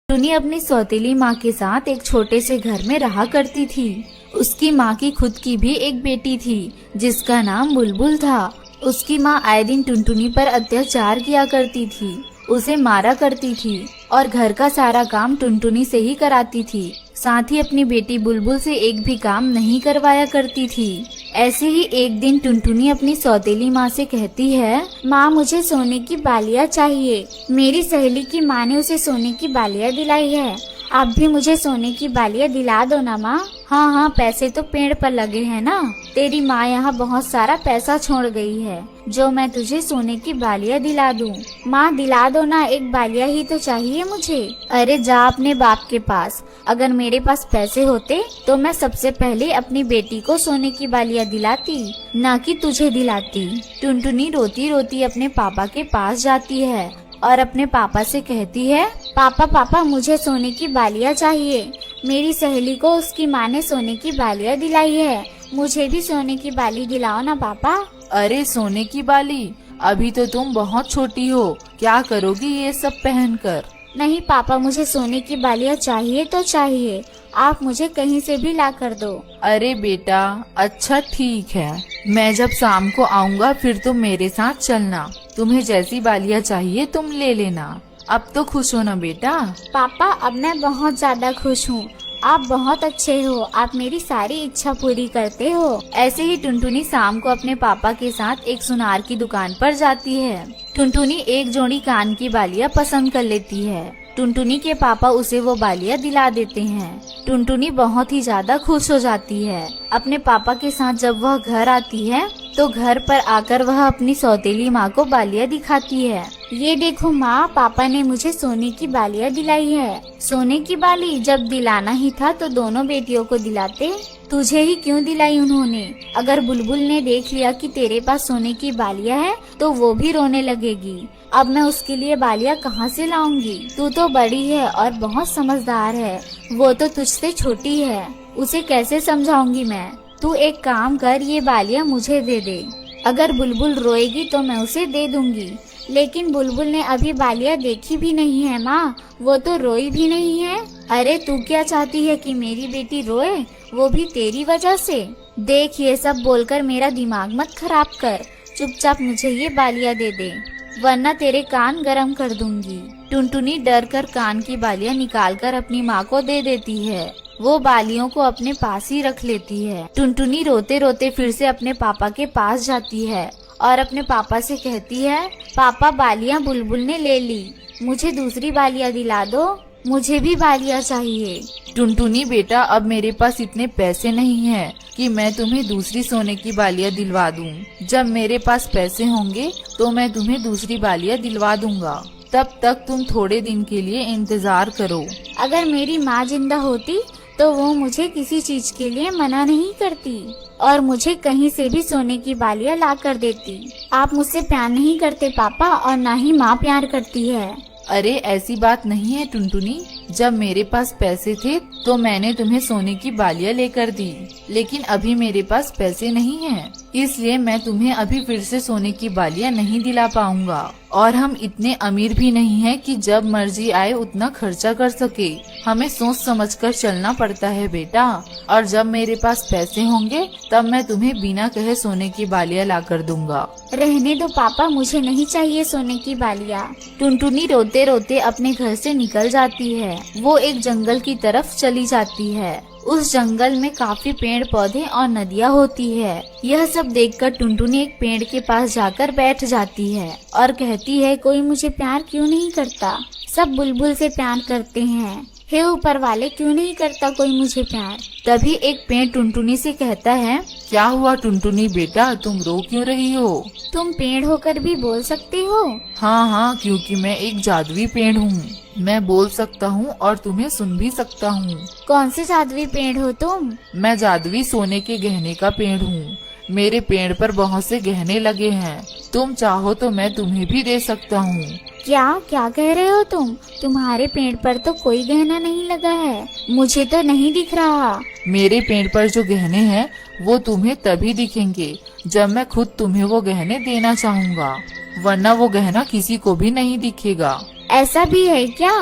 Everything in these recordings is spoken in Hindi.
टुनी अपनी सौतेली माँ के साथ एक छोटे से घर में रहा करती थी। उसकी माँ की खुद की भी एक बेटी थी जिसका नाम बुलबुल था। उसकी माँ आए दिन टुनटुनी पर अत्याचार किया करती थी, उसे मारा करती थी और घर का सारा काम टुनटुनी से ही कराती थी। साथ ही अपनी बेटी बुलबुल से एक भी काम नहीं करवाया करती थी। ऐसे ही एक दिन टुनटुनी अपनी सौतेली माँ से कहती है, माँ मुझे सोने की बालियाँ चाहिए। मेरी सहेली की माँ ने उसे सोने की बालियाँ दिलाई है, आप भी मुझे सोने की बालियाँ दिला दो ना माँ। हाँ हाँ, पैसे तो पेड़ पर लगे हैं ना। तेरी माँ यहाँ बहुत सारा पैसा छोड़ गई है जो मैं तुझे सोने की बालियाँ दिला दूँ। माँ दिला दो ना, एक बालिया ही तो चाहिए मुझे। अरे जा अपने बाप के पास। अगर मेरे पास पैसे होते तो मैं सबसे पहले अपनी बेटी को सोने की बालियाँ दिलाती, ना कि तुझे दिलाती। टुनटुनी रोती रोती अपने पापा के पास जाती है और अपने पापा से कहती है, पापा पापा मुझे सोने की बालियाँ चाहिए। मेरी सहेली को उसकी माँ ने सोने की बालियाँ दिलाई है, मुझे भी सोने की बाली दिलाओ ना पापा। अरे सोने की बाली, अभी तो तुम बहुत छोटी हो, क्या करोगी ये सब पहनकर? नहीं पापा, मुझे सोने की बालियाँ चाहिए तो चाहिए, आप मुझे कहीं से भी ला कर दो। अरे बेटा, अच्छा ठीक है, मैं जब शाम को आऊँगा फिर तुम मेरे साथ चलना। तुम्हें जैसी बालियाँ चाहिए तुम ले लेना। अब तो खुश हो ना बेटा? पापा अब मैं बहुत ज्यादा खुश हूँ, आप बहुत अच्छे हो, आप मेरी सारी इच्छा पूरी करते हो। ऐसे ही टुनटुनी शाम को अपने पापा के साथ एक सुनार की दुकान पर जाती है। टुनटुनी एक जोड़ी कान की बालियाँ पसंद कर लेती है। टुनटुनी के पापा उसे वो बालियाँ दिला देते हैं। टुनटुनी बहुत ही ज्यादा खुश हो जाती है। अपने पापा के साथ जब वह घर आती है तो घर पर आकर वह अपनी सौतेली माँ को बालियाँ दिखाती है। ये देखो माँ, पापा ने मुझे सोने की बालियाँ दिलाई है। सोने की बाली जब दिलाना ही था तो दोनों बेटियों को दिलाते, तुझे ही क्यों दिलाई उन्होंने? अगर बुलबुल ने देख लिया कि तेरे पास सोने की बालियाँ है तो वो भी रोने लगेगी। अब मैं उसके लिए बालियाँ कहाँ से लाऊंगी? तू तो बड़ी है और बहुत समझदार है, वो तो तुझसे छोटी है, उसे कैसे समझाऊंगी मैं? तू एक काम कर, ये बालियाँ मुझे दे दे। अगर बुलबुल रोएगी तो मैं उसे दे दूंगी। लेकिन बुलबुल ने अभी बालियाँ देखी भी नहीं है माँ, वो तो रोई भी नहीं है। अरे तू क्या चाहती है कि मेरी बेटी रोए, वो भी तेरी वजह से? देख ये सब बोलकर मेरा दिमाग मत खराब कर, चुपचाप मुझे ये बालियाँ दे दे वरना तेरे कान गरम कर दूंगी। टुनटुनी डर कर कान की बालियाँ निकाल कर अपनी माँ को दे देती है। वो बालियों को अपने पास ही रख लेती है। टुनटुनी रोते रोते फिर से अपने पापा के पास जाती है और अपने पापा से कहती है, पापा बालियाँ बुलबुल ने ले ली, मुझे दूसरी बालियाँ दिला दो, मुझे भी बालियाँ चाहिए। टुनटुनी बेटा, अब मेरे पास इतने पैसे नहीं हैं कि मैं तुम्हें दूसरी सोने की बालियाँ दिलवा दूं। जब मेरे पास पैसे होंगे तो मैं तुम्हें दूसरी बालियाँ दिलवा दूंगा, तब तक तुम थोड़े दिन के लिए इंतजार करो। अगर मेरी माँ जिंदा होती तो वो मुझे किसी चीज के लिए मना नहीं करती और मुझे कहीं से भी सोने की बालियाँ ला कर देती। आप मुझसे प्यार नहीं करते पापा, और ना ही माँ प्यार करती है। अरे ऐसी बात नहीं है टुनटुनी, जब मेरे पास पैसे थे तो मैंने तुम्हें सोने की बालियाँ लेकर दी, लेकिन अभी मेरे पास पैसे नहीं हैं, इसलिए मैं तुम्हें अभी फिर से सोने की बालियाँ नहीं दिला पाऊंगा। और हम इतने अमीर भी नहीं हैं कि जब मर्जी आए उतना खर्चा कर सके। हमें सोच समझकर चलना पड़ता है बेटा, और जब मेरे पास पैसे होंगे तब मैं तुम्हें बिना कहे सोने की बालियाँ ला कर दूंगा। रहने दो पापा, मुझे नहीं चाहिए सोने की बालियाँ। टुनटुनी रोते रोते अपने घर से निकल जाती है। वो एक जंगल की तरफ चली जाती है। उस जंगल में काफी पेड़ पौधे और नदियाँ होती है। यह सब देखकर टुनटुनी एक पेड़ के पास जाकर बैठ जाती है और कहती है, कोई मुझे प्यार क्यों नहीं करता? सब बुलबुल से प्यार करते हैं, हे ऊपर वाले क्यों नहीं करता कोई मुझे प्यार? तभी एक पेड़ टुनटुनी से कहता है, क्या हुआ टुनटुनी बेटा, तुम रो क्यों रही हो? तुम पेड़ होकर भी बोल सकते हो? हाँ हाँ, क्योंकि मैं एक जादुई पेड़ हूँ, मैं बोल सकता हूँ और तुम्हें सुन भी सकता हूँ। कौन से जादुई पेड़ हो तुम? मैं जादुई सोने के गहने का पेड़ हूँ। मेरे पेड़ पर बहुत से गहने लगे हैं, तुम चाहो तो मैं तुम्हें भी दे सकता हूँ। क्या क्या कह रहे हो तुम? तुम्हारे पेड़ पर तो कोई गहना नहीं लगा है, मुझे तो नहीं दिख रहा। मेरे पेड़ पर जो गहने हैं वो तुम्हें तभी दिखेंगे जब मैं खुद तुम्हें वो गहने देना चाहूँगा, वरना वो गहना किसी को भी नहीं दिखेगा। ऐसा भी है क्या?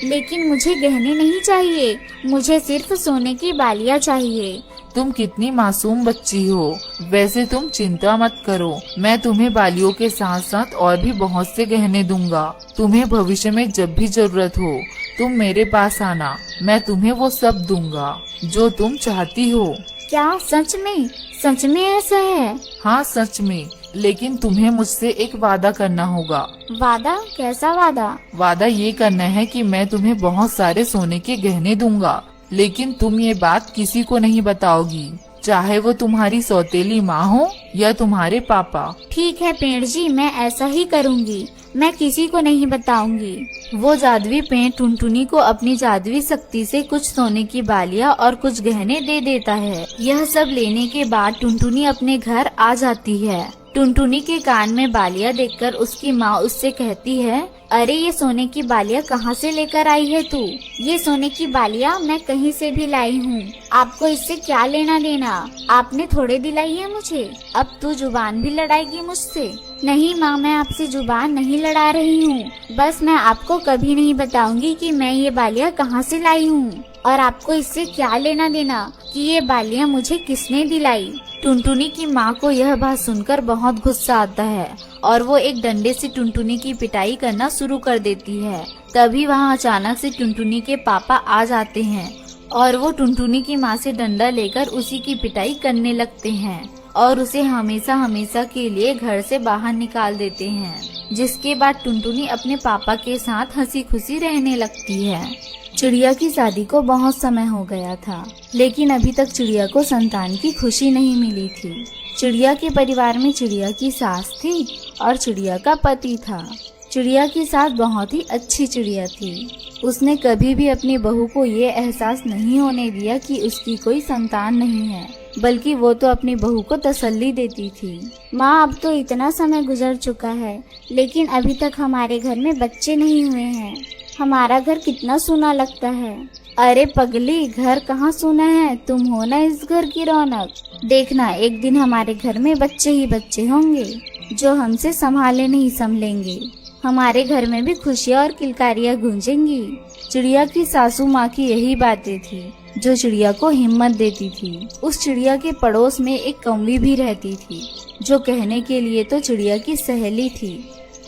लेकिन मुझे गहने नहीं चाहिए, मुझे सिर्फ सोने की बालियाँ चाहिए। तुम कितनी मासूम बच्ची हो। वैसे तुम चिंता मत करो, मैं तुम्हें बालियों के साथ साथ और भी बहुत से गहने दूंगा। तुम्हें भविष्य में जब भी जरूरत हो तुम मेरे पास आना, मैं तुम्हें वो सब दूंगा जो तुम चाहती हो। क्या सच में ऐसा है? हाँ सच में, लेकिन तुम्हें मुझसे एक वादा करना होगा। वादा? कैसा वादा? वादा ये करना है कि मैं तुम्हें बहुत सारे सोने के गहने दूंगा, लेकिन तुम ये बात किसी को नहीं बताओगी, चाहे वो तुम्हारी सौतेली माँ हो या तुम्हारे पापा। ठीक है पेड़ जी, मैं ऐसा ही करूँगी, मैं किसी को नहीं बताऊंगी। वो जादुई पेड़ टुनटुनी को अपनी जादुई शक्ति से कुछ सोने की बालियाँ और कुछ गहने दे देता है। यह सब लेने के बाद टुनटुनी अपने घर आ जाती है। टुनटुनी के कान में बालियाँ देखकर उसकी माँ उससे कहती है, अरे ये सोने की बालियाँ कहाँ से लेकर आई है तू? ये सोने की बालियाँ मैं कहीं से भी लाई हूँ, आपको इससे क्या लेना देना? आपने थोड़े दिलाई है मुझे, अब तू जुबान भी लड़ाएगी मुझसे? नहीं माँ, मैं आपसे जुबान नहीं लड़ा रही हूँ, बस मैं आपको कभी नहीं बताऊंगी कि मैं ये बालियाँ कहाँ से लाई हूँ और आपको इससे क्या लेना देना कि ये बालियाँ मुझे किसने दिलाई। टुनटुनी की माँ को यह बात सुनकर बहुत गुस्सा आता है और वो एक डंडे से टुनटुनी की पिटाई करना शुरू कर देती है। तभी वहाँ अचानक से टुनटुनी के पापा आ जाते हैं और वो टुनटुनी की माँ से डंडा लेकर उसी की पिटाई करने लगते हैं और उसे हमेशा हमेशा के लिए घर से बाहर निकाल देते हैं। जिसके बाद टुनटुनी अपने पापा के साथ हंसी खुशी रहने लगती है। चिड़िया की शादी को बहुत समय हो गया था, लेकिन अभी तक चिड़िया को संतान की खुशी नहीं मिली थी। चिड़िया के परिवार में चिड़िया की सास थी और चिड़िया का पति था। चिड़िया की सास बहुत ही अच्छी चिड़िया थी। उसने कभी भी अपनी बहू को ये एहसास नहीं होने दिया कि उसकी कोई संतान नहीं है, बल्कि वो तो अपनी बहू को तसल्ली देती थी। माँ, अब तो इतना समय गुजर चुका है, लेकिन अभी तक हमारे घर में बच्चे नहीं हुए हैं। हमारा घर कितना सूना लगता है। अरे पगली, घर कहाँ सूना है, तुम हो ना इस घर की रौनक। देखना, एक दिन हमारे घर में बच्चे ही बच्चे होंगे जो हमसे संभाले नहीं संभलेंगे। हमारे घर में भी खुशियाँ और किलकारियाँ गूंजेंगी। चिड़िया की सासू माँ की यही बातें थी जो चिड़िया को हिम्मत देती थी। उस चिड़िया के पड़ोस में एक कौवी भी रहती थी, जो कहने के लिए तो चिड़िया की सहेली थी,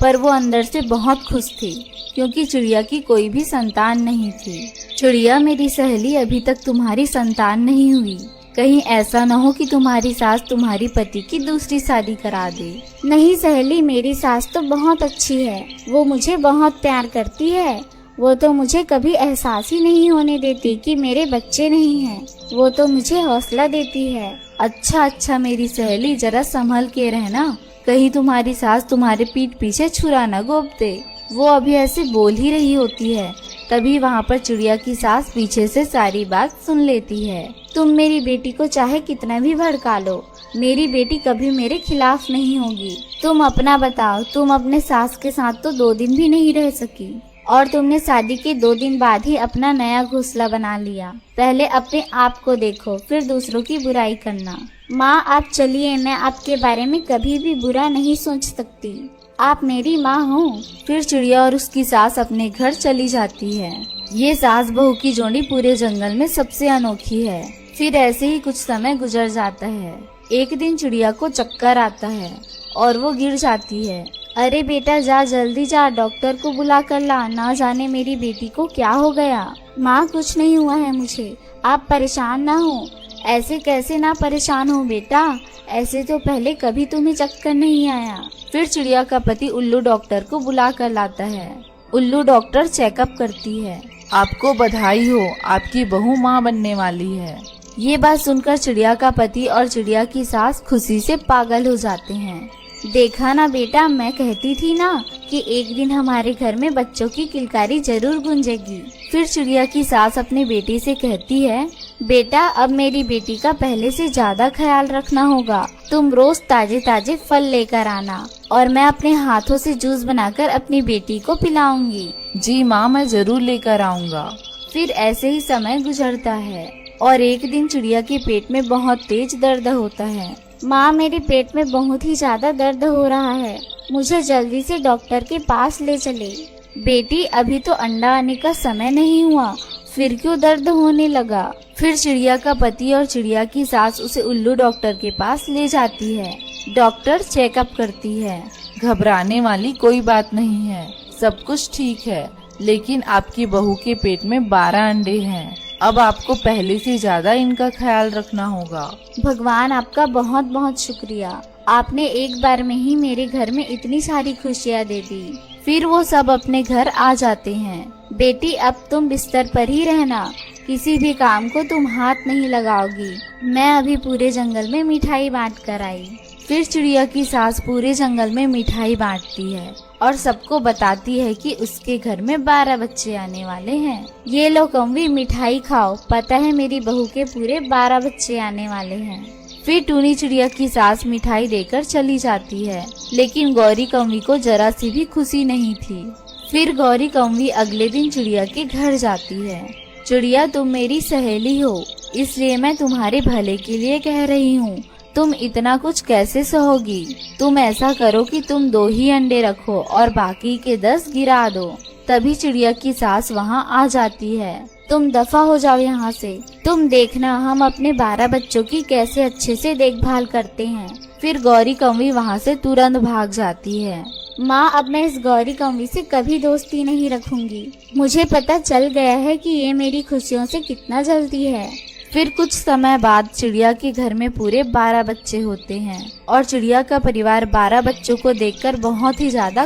पर वो अंदर से बहुत खुश थी क्योंकि चिड़िया की कोई भी संतान नहीं थी। चिड़िया, मेरी सहेली, अभी तक तुम्हारी संतान नहीं हुई। कहीं ऐसा न हो कि तुम्हारी सास तुम्हारी पति की दूसरी शादी करा दे। नहीं सहेली, मेरी सास तो बहुत अच्छी है, वो मुझे बहुत प्यार करती है। वो तो मुझे कभी एहसास ही नहीं होने देती कि मेरे बच्चे नहीं हैं। वो तो मुझे हौसला देती है। अच्छा मेरी सहेली, जरा संभल के रहना, कहीं तुम्हारी सास तुम्हारे पीठ पीछे छुरा न गोप दे। वो अभी ऐसे बोल ही रही होती है, तभी वहाँ पर चिड़िया की सास पीछे से सारी बात सुन लेती है। तुम मेरी बेटी को चाहे कितना भी भड़का लो, मेरी बेटी कभी मेरे खिलाफ नहीं होगी। तुम अपना बताओ, तुम अपने सास के साथ तो 2 दिन भी नहीं रह सकी और तुमने शादी के 2 दिन बाद ही अपना नया घोंसला बना लिया। पहले अपने आप को देखो, फिर दूसरों की बुराई करना। माँ, आप चलिए, मैं आपके बारे में कभी भी बुरा नहीं सोच सकती। आप मेरी माँ हो। फिर चिड़िया और उसकी सास अपने घर चली जाती है। ये सास बहू की जोड़ी पूरे जंगल में सबसे अनोखी है। फिर ऐसे ही कुछ समय गुजर जाता है। एक दिन चिड़िया को चक्कर आता है और वो गिर जाती है। अरे बेटा, जा जल्दी जा, डॉक्टर को बुला कर ला, ना जाने मेरी बेटी को क्या हो गया। माँ, कुछ नहीं हुआ है मुझे, आप परेशान ना हो। ऐसे कैसे ना परेशान हो बेटा, ऐसे तो पहले कभी तुम्हें चक्कर नहीं आया। फिर चिड़िया का पति उल्लू डॉक्टर को बुला कर लाता है। उल्लू डॉक्टर चेकअप करती है। आपको बधाई हो, आपकी बहू माँ बनने वाली है। ये बात सुनकर चिड़िया का पति और चिड़िया की सास खुशी से पागल हो जाते हैं। देखा ना बेटा, मैं कहती थी ना कि एक दिन हमारे घर में बच्चों की किलकारी जरूर गूंजेगी। फिर चिड़िया की सास अपने बेटे से कहती है, बेटा, अब मेरी बेटी का पहले से ज्यादा ख्याल रखना होगा। तुम रोज ताजे ताजे फल लेकर आना और मैं अपने हाथों से जूस बनाकर अपनी बेटी को पिलाऊंगी। जी माँ, मैं जरूर लेकर आऊँगा। फिर ऐसे ही समय गुजरता है और एक दिन चिड़िया के पेट में बहुत तेज दर्द होता है। माँ, मेरे पेट में बहुत ही ज्यादा दर्द हो रहा है, मुझे जल्दी से डॉक्टर के पास ले चले। बेटी अभी तो अंडा आने का समय नहीं हुआ, फिर क्यों दर्द होने लगा। फिर चिड़िया का पति और चिड़िया की सास उसे उल्लू डॉक्टर के पास ले जाती है। डॉक्टर चेकअप करती है। घबराने वाली कोई बात नहीं है, सब कुछ ठीक है, लेकिन आपकी बहू के पेट में 12 अंडे हैं। अब आपको पहले से ज्यादा इनका ख्याल रखना होगा। भगवान आपका बहुत बहुत शुक्रिया, आपने एक बार में ही मेरे घर में इतनी सारी खुशियाँ दे दी। फिर वो सब अपने घर आ जाते हैं। बेटी अब तुम बिस्तर पर ही रहना, किसी भी काम को तुम हाथ नहीं लगाओगी। मैं अभी पूरे जंगल में मिठाई बांट कर आई। फिर चिड़िया की सास पूरे जंगल में मिठाई बांटती है और सबको बताती है कि उसके घर में 12 बच्चे आने वाले हैं। ये लो कौवी, मिठाई खाओ, पता है मेरी बहू के पूरे 12 बच्चे आने वाले हैं। फिर टूनी चिड़िया की सास मिठाई देकर चली जाती है, लेकिन गौरी कौवी को जरा सी भी खुशी नहीं थी। फिर गौरी कौवी अगले दिन चिड़िया के घर जाती है। चिड़िया, तुम मेरी सहेली हो, इसलिए मैं तुम्हारे भले के लिए कह रही हूँ। तुम इतना कुछ कैसे सहोगी? तुम ऐसा करो कि तुम 2 ही अंडे रखो और बाकी के 10 गिरा दो। तभी चिड़िया की सास वहाँ आ जाती है। तुम दफा हो जाओ यहाँ से, तुम देखना हम अपने 12 बच्चों की कैसे अच्छे से देखभाल करते हैं। फिर गौरी कौवी वहाँ से तुरंत भाग जाती है। माँ, अब मैं इस गौरी कौवी से कभी दोस्ती नहीं रखूंगी। मुझे पता चल गया है कि ये मेरी खुशियों से कितना जलती है। फिर कुछ समय बाद चिड़िया के घर में पूरे 12 बच्चे होते हैं और चिड़िया का परिवार 12 बच्चों को देखकर बहुत ही ज्यादा